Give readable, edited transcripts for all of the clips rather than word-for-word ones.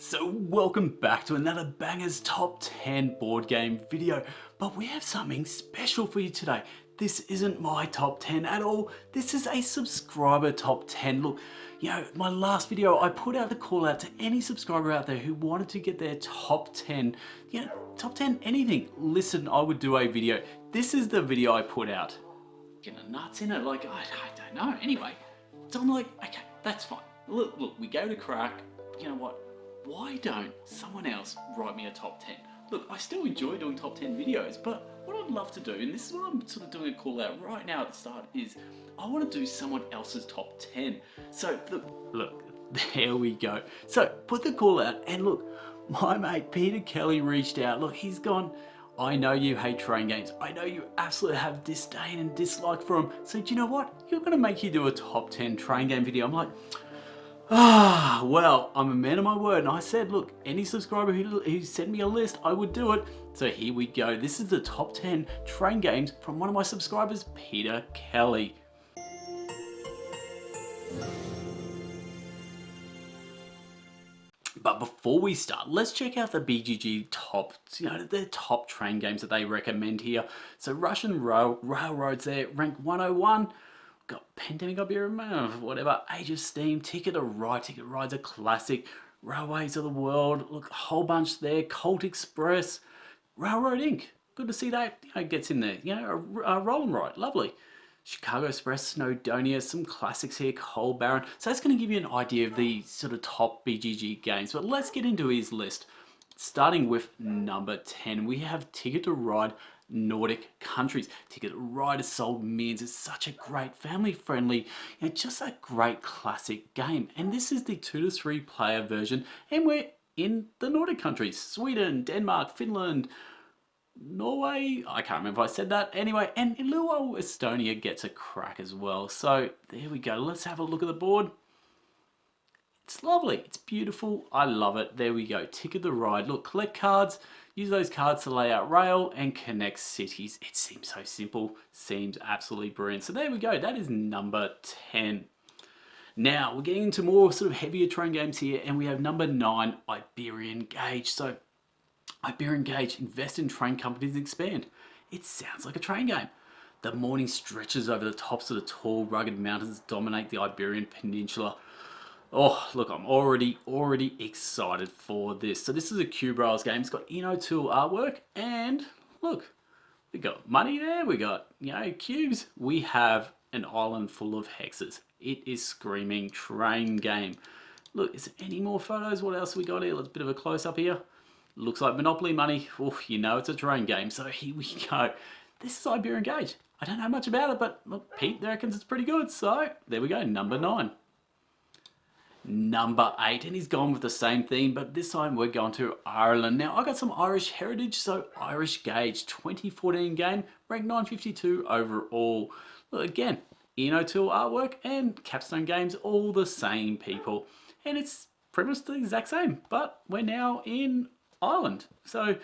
So welcome back to another Bangers Top 10 board game video, but we have something special for you today. This isn't my top 10 at all, this is a subscriber top 10. Look, my last video I put out the call out to any subscriber out there who wanted to get their top 10, top 10 anything. Listen, I would do a video. This is the video I put out. Getting nuts in it, like, I don't know. Anyway, so I'm like, okay, that's fine. Look, we gave it a crack. You know what? Why don't someone else write me a top 10? Look, I still enjoy doing top 10 videos, but what I'd love to do, and this is what I'm sort of doing a call out right now at the start, is I want to do someone else's top 10. So look, there we go. So put the call out, and look, my mate Peter Kelly reached out. Look, he's gone, I know you hate train games. I know you absolutely have disdain and dislike for them. So do you know what? You're going to make you do a top 10 train game video. I'm like, well, I'm a man of my word, and I said, look, any subscriber who sent me a list, I would do it. So here we go. This is the top 10 train games from one of my subscribers, Peter Kelly. But before we start, let's check out the BGG top, their top train games that they recommend here. So Russian Railroads there, rank 101. Got Pandemic Iberian, whatever, Age of Steam, Ticket to Ride. Ticket Ride's a classic. Railways of the World, look, a whole bunch there. Colt Express, Railroad Inc. Good to see that gets in there. A roll and ride, lovely. Chicago Express, Snowdonia, some classics here. Coal Baron. So that's going to give you an idea of the sort of top BGG games. But let's get into his list. Starting with number 10, we have Ticket to Ride. Nordic countries. Ticket to Ride has sold millions. It's such a great family-friendly, just a great classic game. And this is the 2 to 3 player version, and we're in the Nordic countries: Sweden, Denmark, Finland, Norway. I can't remember if I said that. Anyway, and little old Estonia gets a crack as well. So there we go. Let's have a look at the board. It's lovely. It's beautiful. I love it. There we go. Ticket to Ride. Look, collect cards. Use those cards to lay out rail and connect cities. It seems so simple. Seems absolutely brilliant. So there we go. That is number 10. Now we're getting into more sort of heavier train games here, and we have number 9, Iberian Guage. So Iberian Guage, invest in train companies and expand. It sounds like a train game. The morning stretches over the tops of the tall, rugged mountains that dominate the Iberian Peninsula. Oh, look, I'm already excited for this. So this is a Eurorails game. It's got Inca artwork, and look, we got money there. We got, cubes. We have an island full of hexes. It is screaming train game. Look, is there any more photos? What else we got here? Let's bit of a close up here. Looks like Monopoly money. Oh, it's a train game. So here we go. This is Iberian Guage. I don't know much about it, but look, Pete reckons it's pretty good. So there we go, number 9. Number 8, and he's gone with the same theme, but this time we're going to Ireland. Now, I got some Irish heritage, so Irish Guage, 2014 game, ranked 952 overall. Look, again, Eno2 artwork and Capstone Games, all the same people. And it's pretty much the exact same, but we're now in Ireland. So,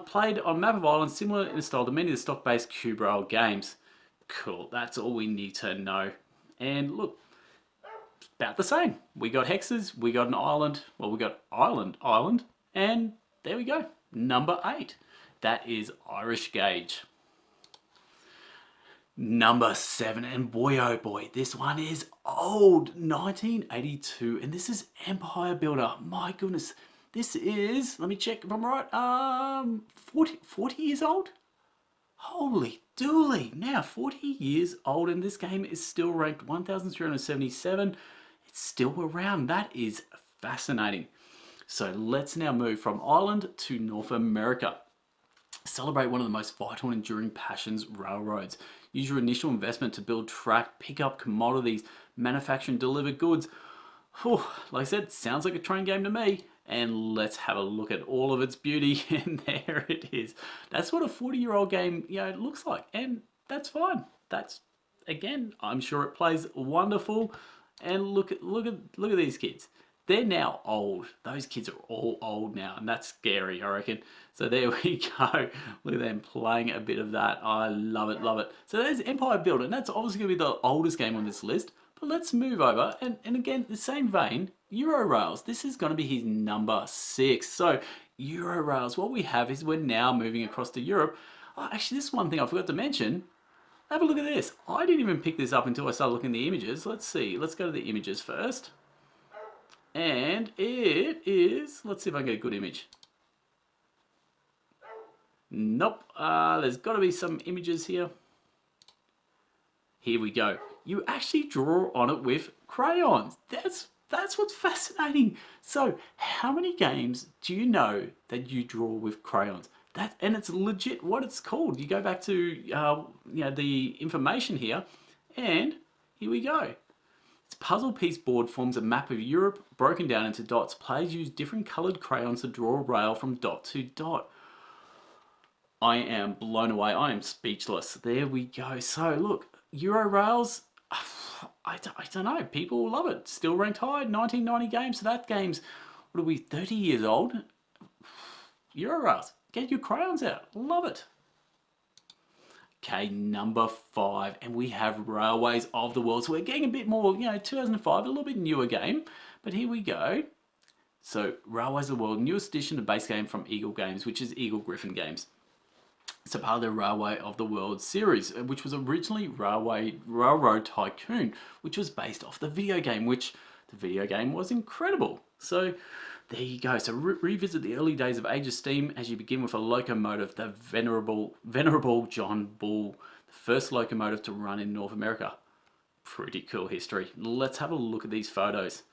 played on map of Ireland, similar in style to many of the stock-based Eurorails games. Cool, that's all we need to know. And look, about the same. We got hexes, we got an island, well, we got island, and there we go, number 8. That is Irish Guage. Number 7, and boy oh boy, this one is old, 1982, and this is Empire Builder. My goodness, this is, let me check if I'm right, 40 years old? Holy dooly, now 40 years old, and this game is still ranked 1,377. It's still around. That is fascinating. So let's now move from Ireland to North America. Celebrate one of the most vital and enduring passions, railroads. Use your initial investment to build track, pick up commodities, manufacture and deliver goods. Whew, like I said, sounds like a train game to me. And let's have a look at all of its beauty, and there it is. That's what a 40-year-old game, looks like, and that's fine. That's, again, I'm sure it plays wonderful. And look at these kids. They're now old. Those kids are all old now, and that's scary, I reckon. So there we go. Look at them playing a bit of that. I love it, love it. So there's Empire Builder, and that's obviously going to be the oldest game on this list, But let's move over, and again, the same vein, Eurorails. This is going to be his number 6. So Eurorails, what we have is we're now moving across to Europe. Oh, actually, this is one thing I forgot to mention. Have a look at this. I didn't even pick this up until I started looking at the images. Let's see. Let's go to the images first. And it is... Let's see if I can get a good image. Nope. There's got to be some images here. Here we go. You actually draw on it with crayons. That's what's fascinating. So, how many games do you know that you draw with crayons? And it's legit what it's called. You go back to the information here, and here we go. This puzzle piece board forms a map of Europe broken down into dots. Players use different coloured crayons to draw a rail from dot to dot. I am blown away. I am speechless. There we go. So look, Eurorails, I don't know. People love it. Still ranked high, 1990 games. So that game's, what are we, 30 years old? Eurorails. Get your crayons out. Love it. Okay, number 5. And we have Railways of the World. So we're getting a bit more, 2005, a little bit newer game. But here we go. So Railways of the World, newest edition of base game from Eagle Games, which is Eagle Griffin Games. It's a part of the Railway of the World series, which was originally Railroad Tycoon, which was based off the video game, which the video game was incredible. So there you go. So revisit the early days of Age of Steam as you begin with a locomotive, the venerable John Bull, the first locomotive to run in North America. Pretty cool history. Let's have a look at these photos.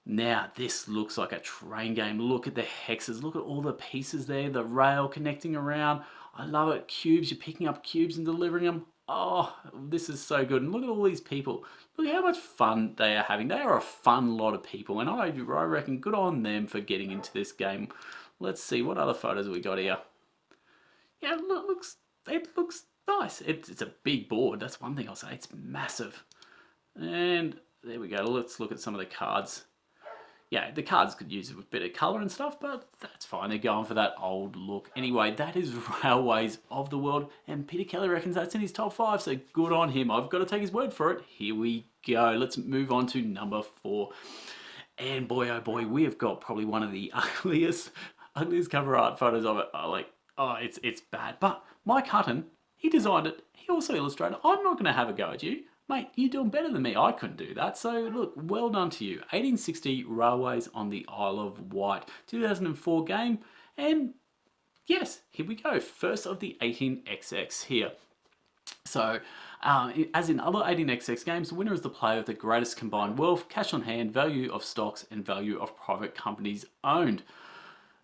Now, this looks like a train game. Look at the hexes. Look at all the pieces there, the rail connecting around. I love it. Cubes, you're picking up cubes and delivering them. Oh, this is so good. And look at all these people. Look how much fun they are having. They are a fun lot of people. And I reckon good on them for getting into this game. Let's see, what other photos have we got here? Yeah, it looks nice. It's a big board. That's one thing I'll say. It's massive. And there we go. Let's look at some of the cards. Yeah, the cards could use a bit of colour and stuff, but that's fine. They're going for that old look. Anyway, that is Railways of the World, and Peter Kelly reckons that's in his top 5, so good on him. I've got to take his word for it. Here we go. Let's move on to number 4. And boy, oh boy, we have got probably one of the ugliest cover art photos of it. It's bad. But Mike Hutton, he designed it. He also illustrated it. I'm not going to have a go at you. Mate, you're doing better than me. I couldn't do that. So look, well done to you. 1860 Railways on the Isle of Wight. 2004 game. And yes, here we go. First of the 18XX here. So, as in other 18XX games, the winner is the player with the greatest combined wealth, cash on hand, value of stocks, and value of private companies owned.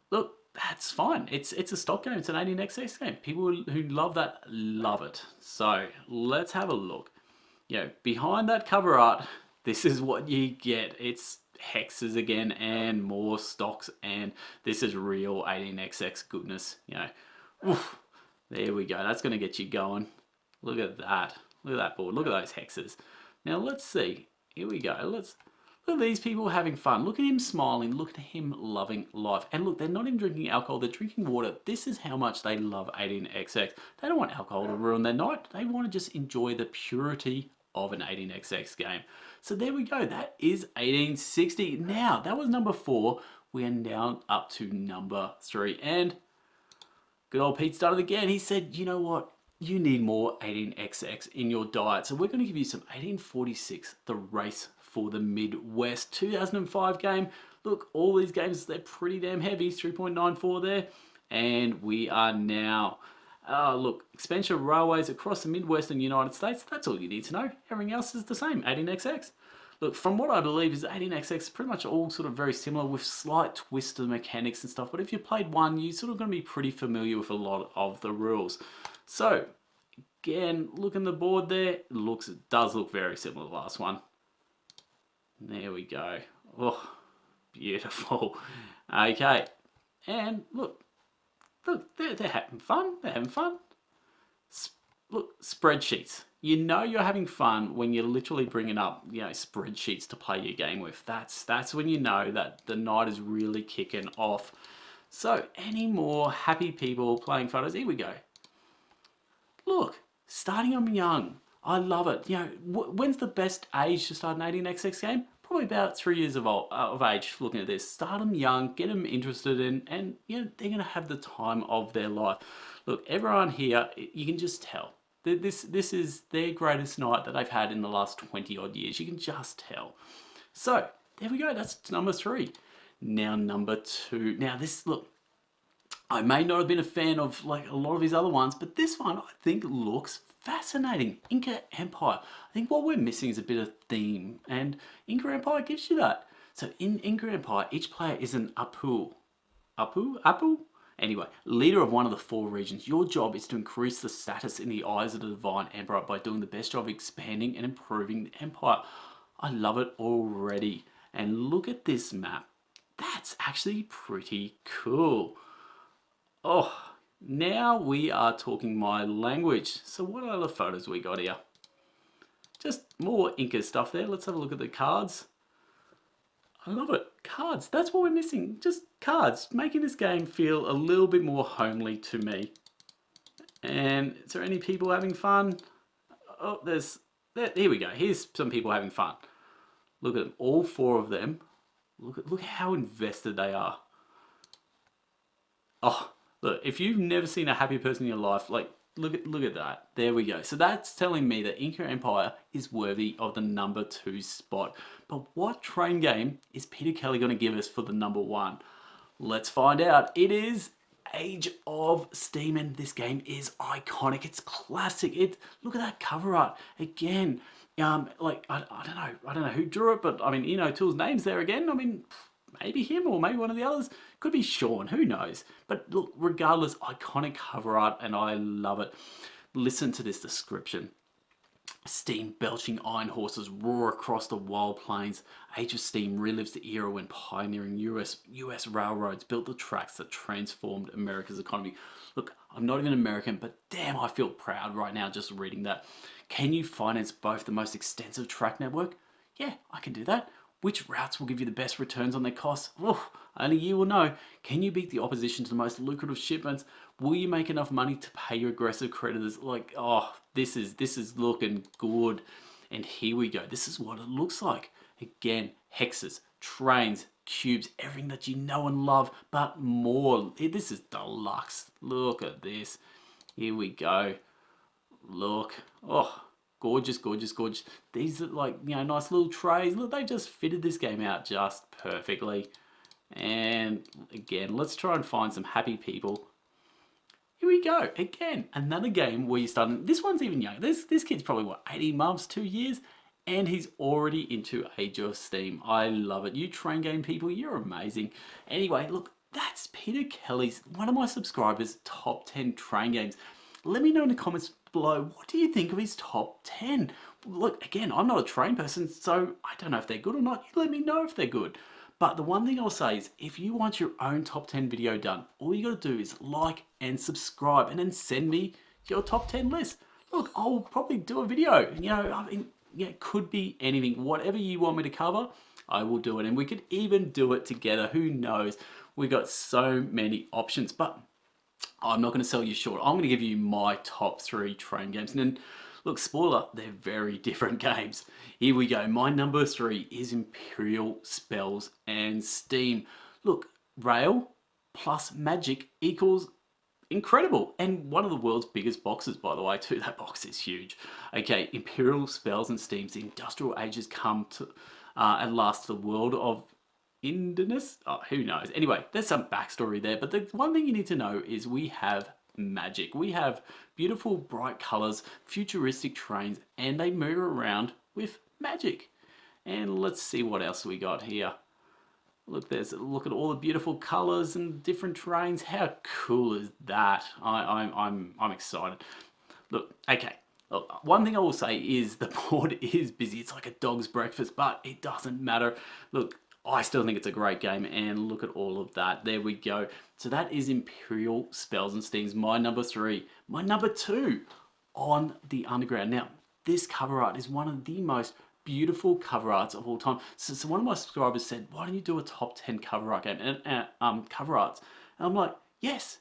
Look, that's fine. It's a stock game. It's an 18XX game. People who love that, love it. So, let's have a look. Behind that cover art, this is what you get. It's hexes again and more stocks, and this is real 18XX goodness. Oof, there we go. That's going to get you going. Look at that. Look at that board. Look at those hexes. Now let's see. Here we go. Look at these people having fun. Look at him smiling. Look at him loving life. And look, they're not even drinking alcohol. They're drinking water. This is how much they love 18XX. They don't want alcohol to ruin their night. They want to just enjoy the purity of an 18XX game. So there we go. That is 1860. Now, that was number 4. We are now up to number 3. And good old Pete started again. He said, you know what? You need more 18XX in your diet. So we're going to give you some 1846, The Race for the Midwest. 2005 game. Look, all these games, they're pretty damn heavy. 3.94 there. And we are now... look, expansion of railways across the Midwestern United States, that's all you need to know. Everything else is the same, 18XX. Look, from what I believe is 18XX is pretty much all sort of very similar with slight twists to the mechanics and stuff, but if you played one, you're sort of going to be pretty familiar with a lot of the rules. So, again, look in the board there, it does look very similar to the last one. There we go. Oh, beautiful. Okay, and look, they're having fun. They're having fun. Look, spreadsheets. You know you're having fun when you're literally bringing up, spreadsheets to play your game with. That's when you know that the night is really kicking off. So, any more happy people playing photos? Here we go. Look, starting them young. I love it. You know, when's the best age to start an 18xx game? Probably about 3 years of age. Looking at this, start them young, get them interested in, and you know they're gonna have the time of their life. Look, everyone here, you can just tell. This is their greatest night that they've had in the last 20 odd years. You can just tell. So there we go. That's number 3. Now number 2. Now this, look, I may not have been a fan of like a lot of his other ones, but this one I think looks fascinating. Inca Empire. I think what we're missing is a bit of theme, and Inca Empire gives you that. So in Inca Empire, each player is an Apu? Anyway, leader of one of the 4 regions. Your job is to increase the status in the eyes of the Divine Emperor by doing the best job expanding and improving the Empire. I love it already. And look at this map. That's actually pretty cool. Oh, now we are talking my language. So what other photos we got here? Just more Inca stuff there. Let's have a look at the cards. I love it. Cards. That's what we're missing. Just cards. Making this game feel a little bit more homely to me. And is there any people having fun? Oh, here we go. Here's some people having fun. Look at them. All 4 of them. Look how invested they are. Oh, look, if you've never seen a happy person in your life, like, look at that. There we go. So that's telling me that Inca Empire is worthy of the number 2 spot. But what train game is Peter Kelly going to give us for the number 1? Let's find out. It is Age of Steam, and this game is iconic. It's classic. Look at that cover art again. Like I don't know who drew it, but I mean, Tools' name's there again. I mean, maybe him or maybe one of the others. Could be Sean, who knows? But look, regardless, iconic cover art, and I love it. Listen to this description. Steam belching iron horses roar across the wild plains. Age of Steam relives the era when pioneering US railroads built the tracks that transformed America's economy. Look, I'm not even American, but damn, I feel proud right now just reading that. Can you finance both the most extensive track network? Yeah, I can do that. Which routes will give you the best returns on their costs? Oh, only you will know. Can you beat the opposition to the most lucrative shipments? Will you make enough money to pay your aggressive creditors? Like, oh, this is looking good. And here we go. This is what it looks like. Again, hexes, trains, cubes, everything that you know and love, but more. This is deluxe. Look at this. Here we go. Look. Oh, gorgeous, gorgeous, gorgeous. These are like, nice little trays. Look, they just fitted this game out just perfectly. And again, let's try and find some happy people. Here we go. Again, another game where you start. This one's even young. This kid's probably, what, 18 months, 2 years? And he's already into Age of Steam. I love it. You train game people, you're amazing. Anyway, look, that's Peter Kelly's, one of my subscribers' top 10 train games. Let me know in the comments below, what do you think of his top 10? Look, again, I'm not a train person, so I don't know if they're good or not. You let me know if they're good. But the one thing I'll say is, if you want your own top 10 video done, all you got to do is like and subscribe, and then send me your top 10 list. Look, I'll probably do a video. I mean, it could be anything. Whatever you want me to cover, I will do it. And we could even do it together. Who knows? We got so many options. But I'm not going to sell you short. I'm going to give you my top 3 train games. And then, look, spoiler, they're very different games. Here we go. My number 3 is Imperial, Spells, and Steam. Look, rail plus magic equals incredible. And one of the world's biggest boxes, by the way, too. That box is huge. Okay, Imperial, Spells, and Steams. The industrial ages come to at last to the world of Indinus? Oh, who knows? Anyway, there's some backstory there, but the one thing you need to know is we have magic. We have beautiful, bright colors, futuristic trains, and they move around with magic. And let's see what else we got here. Look, look at all the beautiful colors and different trains. How cool is that? I'm excited. Look, okay. Look, one thing I will say is the board is busy. It's like a dog's breakfast, but it doesn't matter. Look, I still think it's a great game, and look at all of that. There we go. So that is Imperial, Spells, and Steams, my number 3. My number 2, On the Underground. Now, this cover art is one of the most beautiful cover arts of all time. So one of my subscribers said, why don't you do a top 10 cover art game and cover arts? And I'm like, yes,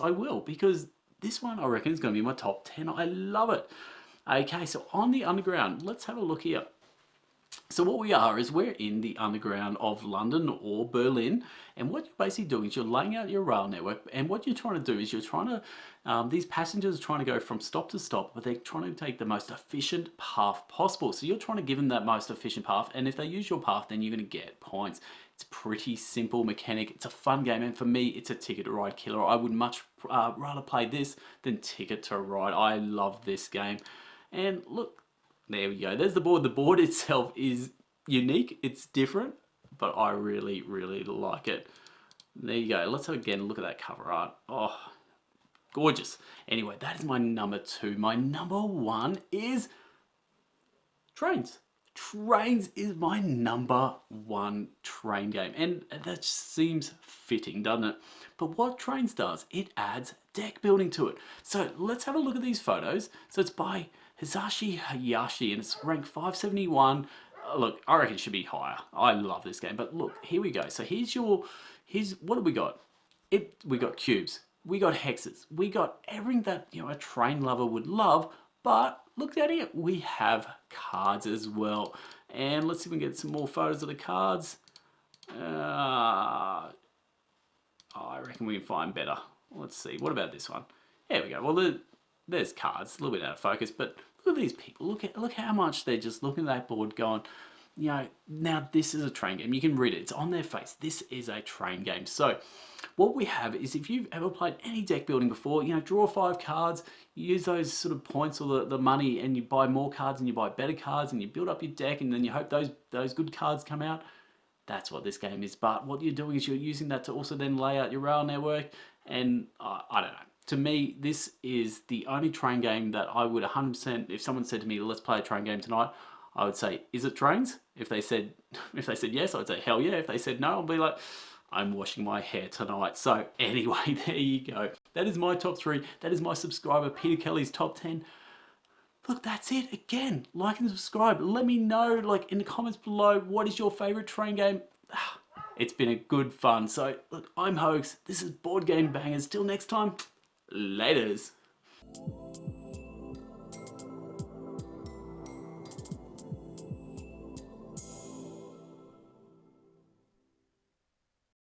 I will, because this one I reckon is going to be my top 10. I love it. Okay, so on the underground, let's have a look here. So what we are is we're in the underground of London or Berlin, and what you're basically doing is you're laying out your rail network, and what you're trying to do is you're trying to, these passengers are trying to go from stop to stop, but they're trying to take the most efficient path possible. So you're trying to give them that most efficient path, and if they use your path, then you're going to get points. It's pretty simple mechanic. It's a fun game, and for me, it's a Ticket to Ride killer. I would much rather play this than Ticket to Ride. I love this game. And look, there we go. There's the board. The board itself is unique. It's different, but I really, really like it. There you go. Let's again look at that cover art. Oh, gorgeous. Anyway, that is my number 2. My number 1 is trains. Trains is my number 1 train game, and that just seems fitting, doesn't it? But what Trains does, it adds deck building to it. So let's have a look at these photos. So it's by Hisashi Hayashi, and it's ranked 571. Look, I reckon it should be higher. I love this game, but look, here we go. So here's what do we got? We got cubes, we got hexes, we got everything that a train lover would love. But look at it, we have cards as well. And let's see if we can get some more photos of the cards. I reckon we can find better. Let's see, what about this one? There we go. Well, there's cards, a little bit out of focus, but look at these people. Look how much they're just looking at that board going, now this is a train game. You can read it. It's on their face. This is a train game. So what we have is, if you've ever played any deck building before, draw 5 cards, you use those sort of points or the money, and you buy more cards and you buy better cards and you build up your deck, and then you hope those good cards come out. That's what this game is. But what you're doing is you're using that to also then lay out your rail network. And I don't know. To me, this is the only train game that I would 100%, if someone said to me, let's play a train game tonight, I would say, is it trains? If they said yes, I'd say hell yeah. If they said no, I'd be like, I'm washing my hair tonight. So anyway, there you go. That is my top 3. That is my subscriber Peter Kelly's top 10. Look, that's it. Again, like and subscribe. Let me know, in the comments below, what is your favorite train game? It's been a good fun. So look, I'm Hoges. This is Board Game Bangers. Till next time, laters.